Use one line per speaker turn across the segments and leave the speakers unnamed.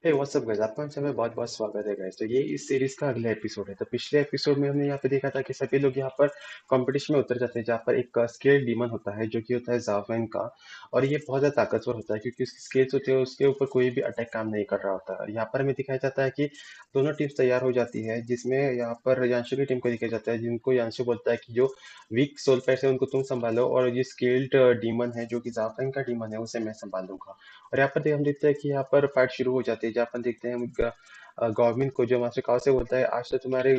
हे WhatsApp guys, आपका हम सब में बहुत बहुत स्वागत है गाइस। तो ये इस सीरीज का अगला एपिसोड है। तो पिछले एपिसोड में हमने यहाँ पे देखा था कि सभी लोग यहाँ पर कंपटीशन में उतर जाते हैं, जहाँ पर एक स्केल डीमन होता है जो कि होता है जाफेन का। और ये बहुत ज्यादा ताकतवर होता है क्योंकि उसकी स्केल्स होती है, उसके ऊपर कोई भी अटैक काम नहीं कर रहा होता है। यहाँ पर हमें दिखाया जाता है कि दोनों टीम्स तैयार हो जाती है, जिसमें यहाँ पर यांशु की टीम को दिखाया जाता है, जिनको यांशु बोलता है कि जो वीक सोल पैट्स है उनको तुम संभालो, और ये स्केल्ड डीमन है जो कि जाफेन का डीमन है उसे मैं संभालूंगा। और यहाँ पर हम देखते हैं कि यहाँ पर फाइट शुरू हो जाती है, जहाँ पर देखते हैं गवर्नमेंट को जो मास्टर काव से बोलता है आज तो तुम्हारी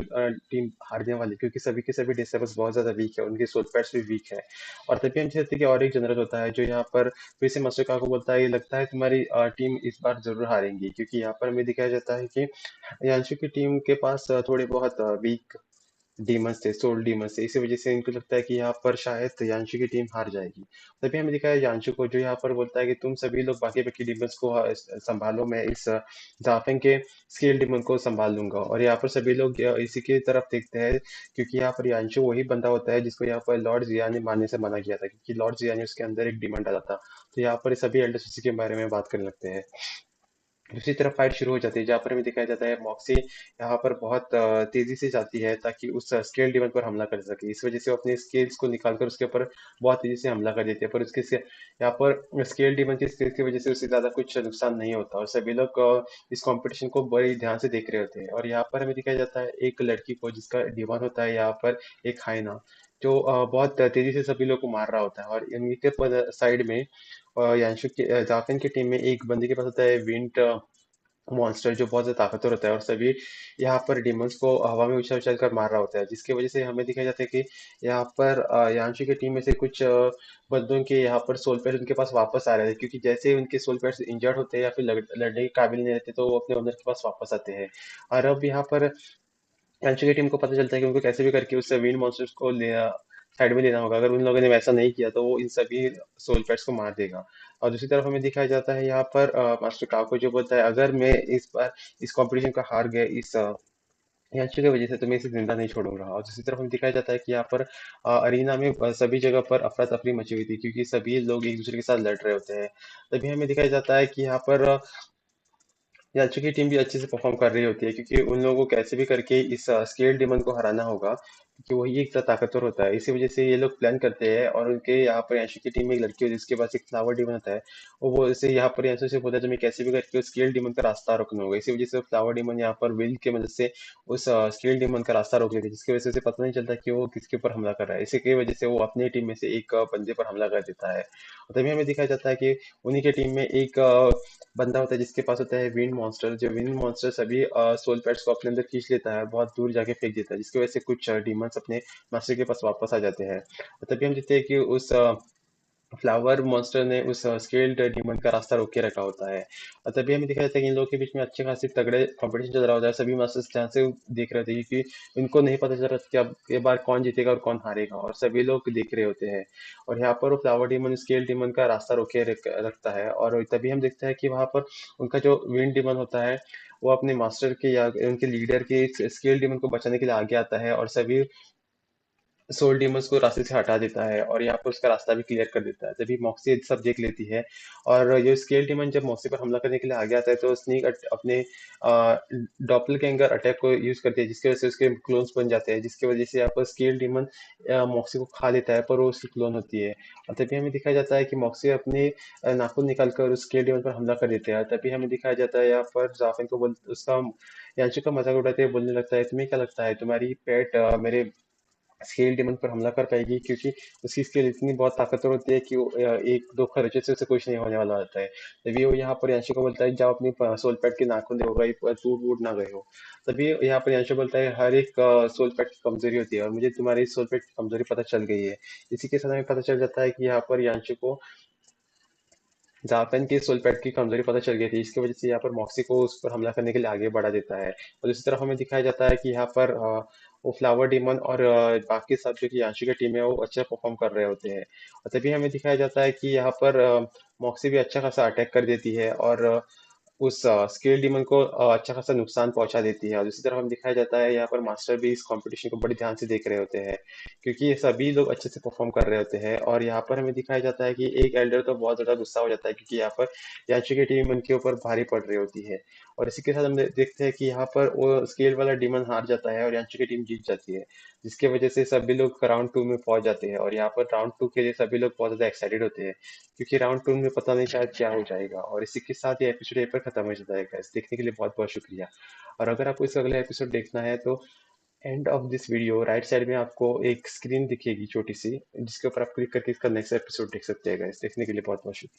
टीम हारने वाली, क्योंकि सभी के सभी डिसेबल्स बहुत ज्यादा वीक है, उनके सोल पैड्स भी वीक है। और तभी हम देखते हैं कि और एक जनरल होता है जो यहाँ पर फिर से मास्टर काव को बोलता है ये लगता है तुम्हारी टीम इस बार जरूर हारेंगी, क्योंकि यहाँ पर हमें दिखाया जाता है कि यांशु की टीम के पास थोड़े बहुत वीक डीमंस थे, सोल डीमंस थे। इसी वजह से इनको लगता है कि यहाँ पर शायद यांशु की टीम हार जाएगी। तभी हमें दिखा है यांशु को, जो यहाँ पर बोलता है कि तुम सभी लोग बाकी बाकी डीमंस को संभालो, मैं इस जाफिंग के स्केल डीमन को संभाल लूंगा। और यहाँ पर सभी लोग इसी की तरफ देखते हैं, क्योंकि यहाँ पर यांशु वही बंदा होता है जिसको यहाँ पर लॉर्ड जिया ने मारने से मना किया था, क्योंकि लॉर्ड जिया ने उसके अंदर एक डीमन डाला था। तो यहाँ पर सभी एल्डर्स उसी के बारे में बात करने लगते हैं। दूसरी तरफ फाइट शुरू हो जाती है, जहाँ पर हमें दिखाया जाता है मॉक्सी यहाँ पर बहुत तेजी से जाती है ताकि उस स्केल डिमन पर हमला कर सके। इस वजह से वो अपने स्केल्स को निकालकर उसके ऊपर बहुत तेजी से हमला कर देती है, पर यहाँ पर स्केल डिमन की स्केल की वजह से उससे ज्यादा कुछ नुकसान नहीं होता, और सभी लोग इस कंपटीशन को बड़े ध्यान से देख रहे होते हैं। और यहाँ पर हमें दिखाया जाता है एक लड़की को जिसका डिमन होता है यहाँ पर एक हाइना, जो बहुत तेजी से सभी लोग को मार रहा होता है। और इनके साइड में यांशु की जाफिन की टीम में एक बंदे के पास होता है विंट मॉन्स्टर, जो बहुत ज्यादा ताकतवर होता है, और सभी यहाँ पर डिमंस को हवा में उछल उछल कर मार रहा होता है, जिसकी वजह से हमें दिखाया जाता है कि यहाँ पर यांशी की टीम में से कुछ बंदों के यहाँ पर सोल पैड्स उनके पास वापस आ रहे थे, क्योंकि जैसे ही उनके सोल पैड्स इंजर्ड होते हैं या फिर लड़ने के काबिल नहीं रहते, तो वो अपने ओनर के पास वापस आते हैं। और अब यहाँ पर यांशी की टीम को पता चलता है कि उनको कैसे भी करके उससे विंड मॉन्स्टर्स को ले साइड में लेना होगा। अगर उन लोगों ने वैसा नहीं किया तो वो इन सभी सोल पेट्स को मार देगा। और दूसरी तरफ हमें दिखाया जाता है यहाँ पर मास्टर काको जो बोलता है अगर मैं इस बार इस कंपटीशन का हार गया इस याची की वजह से, तो मैं इसे जिंदा नहीं छोड़ूंगा। और दूसरी तरफ हमें दिखाया जाता है कि यहाँ पर अरीना में सभी जगह पर अफरा तफरी मची हुई थी, क्योंकि सभी लोग एक दूसरे के साथ लड़ रहे होते हैं। तभी हमें दिखाया जाता है कि यहाँ पर याची की टीम भी अच्छे से परफॉर्म कर रही होती है, क्योंकि उन लोगों को कैसे भी करके इस स्केल डिमन को हराना होगा, क्योंकि वही एक ताकतवर होता है। इसी वजह से ये लोग प्लान करते हैं, और उनके यहाँ पर याशी की टीम में एक लड़की होती है जिसके पास एक फ्लावर डिमन होता है। और वो इसे यहाँ पर याशी से बोलता है तुम्हें कैसे भी करके उस स्केल डिमन का रास्ता रोकना होगा। इसी वजह से फ्लावर डिमन यहाँ पर विल की मदद से उस स्केल डिमन का रास्ता रोक लेती है, जिसकी वजह से उसे पता नहीं चलता कि वो किसके ऊपर हमला कर रहा है। इसी की वजह से वो अपनी टीम में से एक बंदे पर हमला कर देता है। और तभी हमें दिखाया जाता है कि उन्हीं की टीम में एक बंदा होता है जिसके पास होता है विंड मॉन्स्टर, जो विंड मॉन्स्टर सभी सोल पैट्स को अपने अंदर खींच लेता है, बहुत दूर जाके फेंक देता है, जिसकी वजह से कुछ डीमंस अपने मास्टर के पास वापस आ जाते हैं। और तभी हम देखते हैं कि उस फ्लावर मॉन्स्टर ने उस स्केल्ड डीमन का रास्ता रोक के रखा होता है। और तभी हमें दिखाया जाता है कि इन लोगों के बीच में अच्छे खासे तगड़े कंपटीशन चल रहा होता है। सभी मास्टर्स ध्यान से देख रहे होते हैं, क्योंकि इनको नहीं पता चल रहा था कि अब ये बार कौन जीतेगा और कौन हारेगा, और सभी लोग देख रहे होते हैं। और यहाँ पर वो फ्लावर डीमन स्केल डीमन का रास्ता रोके रखता है, और तभी हम देखते हैं कि वहां पर उनका जो विंड डीमन होता है वो अपने मास्टर के या उनके लीडर के स्केल डीमन को बचाने के लिए आगे आता है, और सभी सोल डीमंस को रास्ते से हटा देता है, और यहाँ पर उसका रास्ता भी क्लियर कर देता है। तभी मॉक्सी ये सब देख लेती है। और ये स्केल डीमन जब मॉक्सी पर हमला करने के लिए आगे आता है, तो स्नीक अपने डॉपलगैंगर अटैक को यूज करती है, जिसकी वजह से उसके क्लोन्स बन जाते हैं, जिसकी वजह से यहाँ पर स्केल डीमन मॉक्सी को खा लेता है, पर वो उसकी क्लोन होती है। और तभी हमें दिखाया जाता है कि मॉक्सी अपने नाखून निकालकर उस स्केल डीमन पर हमला कर देते हैं। तभी हमें दिखाया जाता है यहाँ पर जाफिन को बोल उसका यांशु का मजाक उड़ाते हुए बोलने लगता है तुम्हें क्या लगता है तुम्हारी पेट मेरे स्केल डीमन पर हमला कर पाएगी, क्योंकि उसकी स्केल इतनी बहुत ताकतवर होती है कि वो एक दो खर्चे से उसे कुछ नहीं होने वाला होता है। तभी वो यहाँ पर यांशु को बोलता है जाओ अपनी सोल पैड के नाखून देखो कहीं पर टूट वूट ना गए हो। तभी यहाँ पर यांशु बोलता है हर एक सोल पैड की कमजोरी होती है, और मुझे तुम्हारी सोल पैड की कमजोरी पता चल गई है। इसी के साथ हमें पता चल जाता है कि यहाँ पर यांशु को जापान की सोलपेट की कमजोरी पता चल गई थी, इसकी वजह से यहाँ पर मॉक्सी को उस पर हमला करने के लिए आगे बढ़ा देता है। और दूसरी तरफ हमें दिखाया जाता है कि यहाँ पर वो फ्लावर डीमन और बाकी सब जो कि यांशी की टीम है वो अच्छा परफॉर्म कर रहे होते हैं। और तभी हमें दिखाया जाता है कि यहाँ पर मॉक्सी भी अच्छा खासा अटैक कर देती है, और उस स्केल डीमन को अच्छा खासा नुकसान पहुंचा देती है। और दूसरी तरफ हम दिखाया जाता है यहाँ पर मास्टर भी इस कंपटीशन को बड़े ध्यान से देख रहे होते हैं, क्योंकि ये सभी लोग अच्छे से परफॉर्म कर रहे होते हैं। और यहाँ पर हमें दिखाया जाता है कि एक एल्डर तो बहुत ज्यादा गुस्सा हो जाता है, क्योंकि यहाँ पर याची की टीम उनके ऊपर भारी पड़ रही होती है। और इसी के साथ हम देखते हैं कि यहाँ पर वो स्केल वाला डीमन हार जाता है और यांची की टीम जीत जाती है, जिसकी वजह से सभी लोग राउंड टू में पहुंच जाते हैं। और यहाँ पर राउंड टू के लिए सभी लोग बहुत ज्यादा एक्साइटेड होते हैं, क्योंकि राउंड टू में पता नहीं शायद क्या हो जाएगा। और इसी के साथ ये एपिसोड यहीं पर खत्म हो जाता है guys। देखने के लिए बहुत बहुत शुक्रिया। और अगर आपको इसका अगला एपिसोड देखना है तो end of this video right side में आपको एक स्क्रीन दिखेगी छोटी सी, जिसके ऊपर आप क्लिक करके इसका नेक्स्ट एपिसोड देख सकते हैं guys। देखने के लिए बहुत बहुत शुक्रिया।